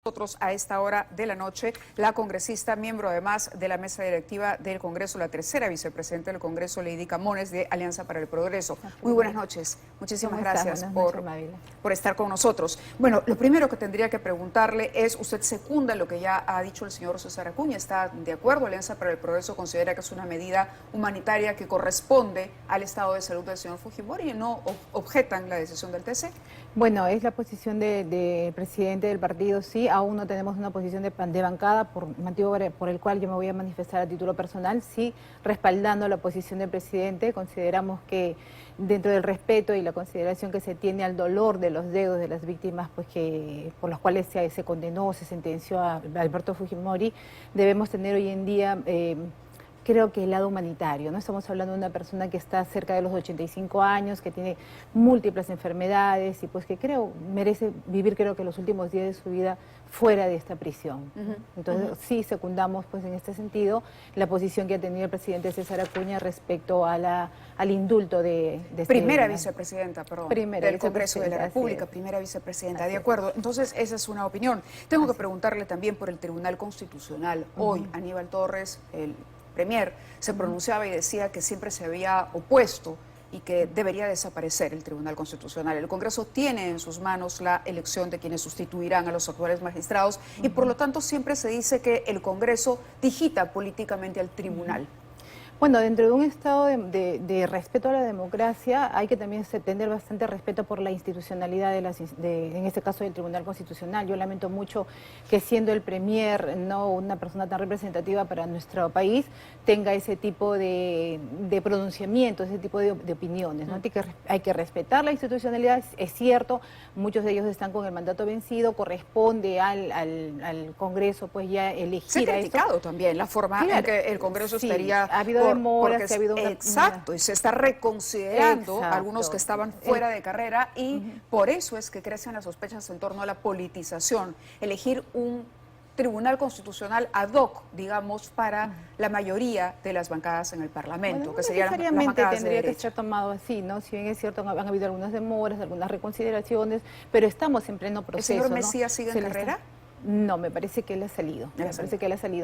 nosotros a esta hora de la noche la congresista, miembro además de la mesa directiva del Congreso, la tercera vicepresidenta del Congreso, Lady Camones, de Alianza para el Progreso. Muy buenas noches. Muchísimas gracias por estar con nosotros. Bueno, lo primero que tendría que preguntarle es, usted secunda lo que ya ha dicho el señor César Acuña, ¿está de acuerdo? Alianza para el Progreso considera que es una medida humanitaria que corresponde al estado de salud del señor Fujimori y no objetan la decisión del TC. Bueno, es la posición del presidente del partido, sí, aún no tenemos una posición de bancada, motivo por el cual yo me voy a manifestar a título personal, sí, respaldando la posición del presidente. Consideramos que dentro del respeto y la consideración que se tiene al dolor de los dedos de las víctimas, pues por las cuales se condenó, se sentenció a Alberto Fujimori, debemos tener hoy en día creo que el lado humanitario, ¿no? Estamos hablando de una persona que está cerca de los 85 años, que tiene múltiples enfermedades y pues que merece vivir, creo que los últimos días de su vida fuera de esta prisión. Entonces sí secundamos pues en este sentido la posición que ha tenido el presidente César Acuña respecto a al indulto de primera vicepresidenta, perdón, del Congreso de la República, primera vicepresidenta, de acuerdo. Entonces esa es una opinión. Tengo que preguntarle también por el Tribunal Constitucional. Hoy Aníbal Torres, el Premier, se pronunciaba y decía que siempre se había opuesto y que debería desaparecer el Tribunal Constitucional. El Congreso tiene en sus manos la elección de quienes sustituirán a los actuales magistrados y por lo tanto siempre se dice que el Congreso digita políticamente al Tribunal. Bueno, dentro de un estado de respeto a la democracia hay que también tener bastante respeto por la institucionalidad en este caso del Tribunal Constitucional. Yo lamento mucho que siendo el Premier, no una persona tan representativa para nuestro país, tenga ese tipo de pronunciamientos, ese tipo de opiniones, ¿no? Hay que respetar la institucionalidad, es cierto, muchos de ellos están con el mandato vencido, corresponde al Congreso pues ya elegir. Se ha criticado también la forma en que el Congreso estaría... Ha habido demoras, ha habido exacto, y se está reconsiderando algunos que estaban fuera de carrera y por eso es que crecen las sospechas en torno a la politización. Elegir un Tribunal Constitucional ad hoc, digamos, para la mayoría de las bancadas en el Parlamento, bueno, que serían las bancadas tendría de derecha. que ser tomado así, ¿no? Si bien es cierto, han habido algunas demoras, algunas reconsideraciones, pero estamos en pleno proceso. ¿El señor Mesías sigue en carrera? No, me parece que él ha salido.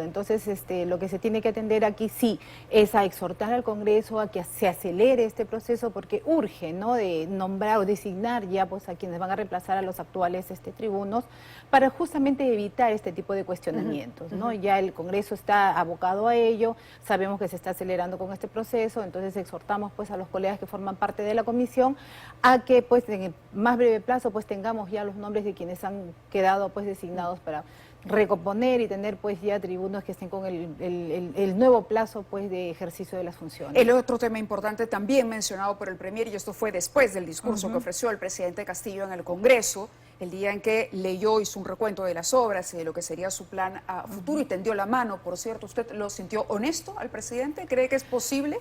Entonces, lo que se tiene que atender aquí sí es a exhortar al Congreso a que se acelere este proceso porque urge, ¿no? De nombrar o designar ya pues a quienes van a reemplazar a los actuales tribunos para justamente evitar este tipo de cuestionamientos, ¿no? Ya el Congreso está abocado a ello, sabemos que se está acelerando con este proceso, entonces exhortamos pues a los colegas que forman parte de la comisión a que pues en el más breve plazo pues tengamos ya los nombres de quienes han quedado pues designados para recomponer y tener pues ya tribunos que estén con el nuevo plazo pues de ejercicio de las funciones. El otro tema importante también mencionado por el Premier, y esto fue después del discurso que ofreció el presidente Castillo en el Congreso, el día en que leyó, hizo un recuento de las obras y de lo que sería su plan a futuro y tendió la mano, por cierto. ¿Usted lo sintió honesto al presidente? ¿Cree que es posible?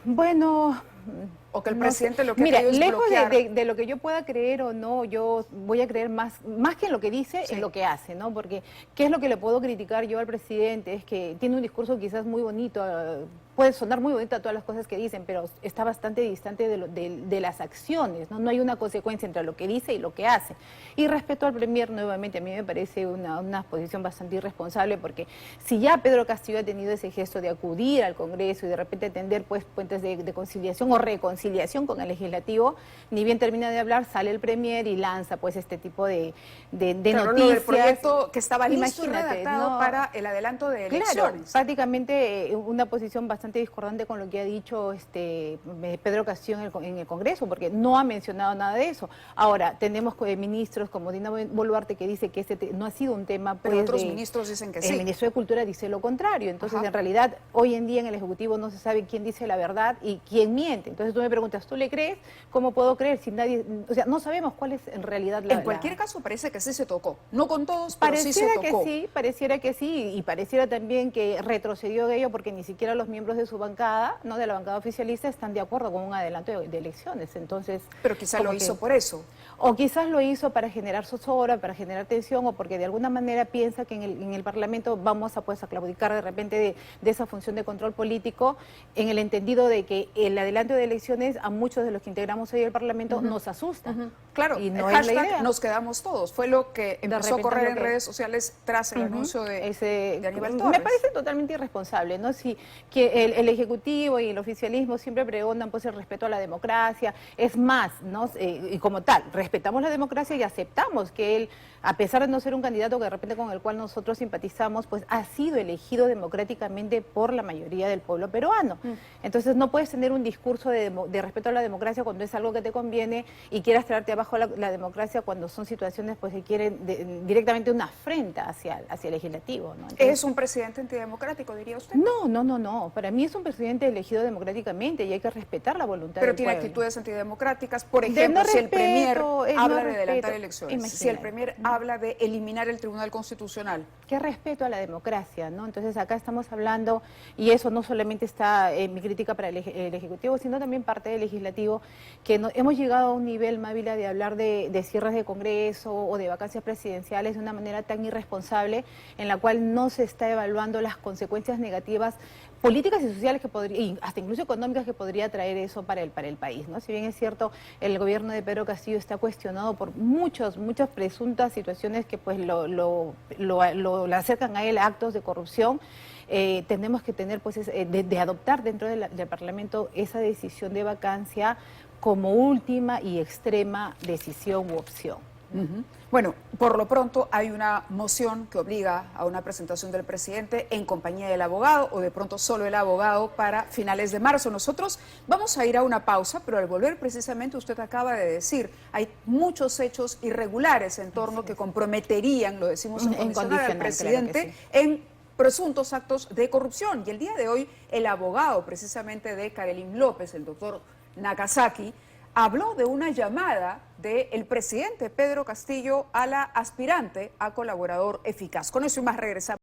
Bueno... O que el presidente lo que mira, ha querido es lejos bloquear. de lo que yo pueda creer o no, yo voy a creer más que en lo que dice, en lo que hace, ¿no? Porque ¿qué es lo que le puedo criticar yo al presidente? Es que tiene un discurso quizás muy bonito, puede sonar muy bonito a todas las cosas que dicen, pero está bastante distante de las acciones, ¿no? No hay una consecuencia entre lo que dice y lo que hace. Y respecto al Premier, nuevamente, a mí me parece una posición bastante irresponsable, porque si ya Pedro Castillo ha tenido ese gesto de acudir al Congreso y de repente tender pues puentes de conciliación o reconciliación con el Legislativo, ni bien termina de hablar, sale el Premier y lanza pues este tipo de noticias. Lo del proyecto que estaba listo y redactado, ¿no? Para el adelanto de elecciones. Claro, prácticamente una posición bastante discordante con lo que ha dicho Pedro Castillo en el Congreso, porque no ha mencionado nada de eso. Ahora, tenemos ministros como Dina Boluarte que dice que no ha sido un tema... Pues, pero otros ministros dicen que sí. El ministro de Cultura dice lo contrario. Entonces, en realidad, hoy en día en el Ejecutivo no se sabe quién dice la verdad y quién miente. Entonces tú me preguntas, ¿tú le crees? ¿Cómo puedo creer si nadie...? O sea, no sabemos cuál es en realidad En cualquier caso parece que sí se tocó. No con todos, pero sí se tocó. Pareciera que sí, y pareciera también que retrocedió de ello porque ni siquiera los miembros de su bancada, no de la bancada oficialista, están de acuerdo con un adelanto de elecciones. Entonces, pero quizás lo hizo por eso. O quizás lo hizo para generar zozobra, para generar tensión, o porque de alguna manera piensa que en el Parlamento vamos a pues a claudicar de repente de esa función de control político, en el entendido de que el adelanto de elecciones a muchos de los que integramos hoy el Parlamento nos asusta. Claro, y no el es la hashtag idea. nos quedamos todos. Fue lo que empezó a repente correr es lo en que- redes sociales tras el anuncio de Aníbal Me Torres. parece totalmente irresponsable, ¿no? Si que el Ejecutivo y el oficialismo siempre pregondan pues el respeto a la democracia, es más, ¿no? Y como tal, respetamos la democracia y aceptamos que él, a pesar de no ser un candidato que de repente con el cual nosotros simpatizamos, pues ha sido elegido democráticamente por la mayoría del pueblo peruano. Entonces no puedes tener un discurso de respeto a la democracia cuando es algo que te conviene y quieras traerte abajo la democracia cuando son situaciones pues que quieren directamente una afrenta hacia el legislativo, ¿no? Entonces, ¿Es un presidente antidemocrático, diría usted? no. Para mí es un presidente elegido democráticamente y hay que respetar la voluntad Pero del tiene pueblo. actitudes antidemocráticas. Por De ejemplo, no si el Premier respeto, habla no de adelantar respeto. elecciones, si el Imagínate. Premier habla de eliminar el Tribunal Constitucional. Qué respeto a la democracia, ¿no? Entonces acá estamos hablando, y eso no solamente está en mi crítica para el Ejecutivo, sino también parte del Legislativo, que hemos llegado a un nivel, Mávila, de hablar de cierres de Congreso o de vacancias presidenciales de una manera tan irresponsable, en la cual no se está evaluando las consecuencias negativas políticas y sociales que podría, y hasta incluso económicas que podría traer eso para el país, ¿no? Si bien es cierto, el gobierno de Pedro Castillo está cuestionado por muchas presuntas situaciones que pues lo acercan a él a actos de corrupción, tenemos que tener pues de adoptar dentro del Parlamento esa decisión de vacancia como última y extrema decisión u opción. Bueno, por lo pronto hay una moción que obliga a una presentación del presidente en compañía del abogado o de pronto solo el abogado para finales de marzo. Nosotros vamos a ir a una pausa, pero al volver precisamente usted acaba de decir, hay muchos hechos irregulares en torno que comprometerían, lo decimos en condicional, al presidente claro que sí, en presuntos actos de corrupción. Y el día de hoy el abogado precisamente de Karelyn López, el doctor Nakazaki, habló de una llamada del presidente Pedro Castillo a la aspirante a colaborador eficaz. Con eso y más regresamos.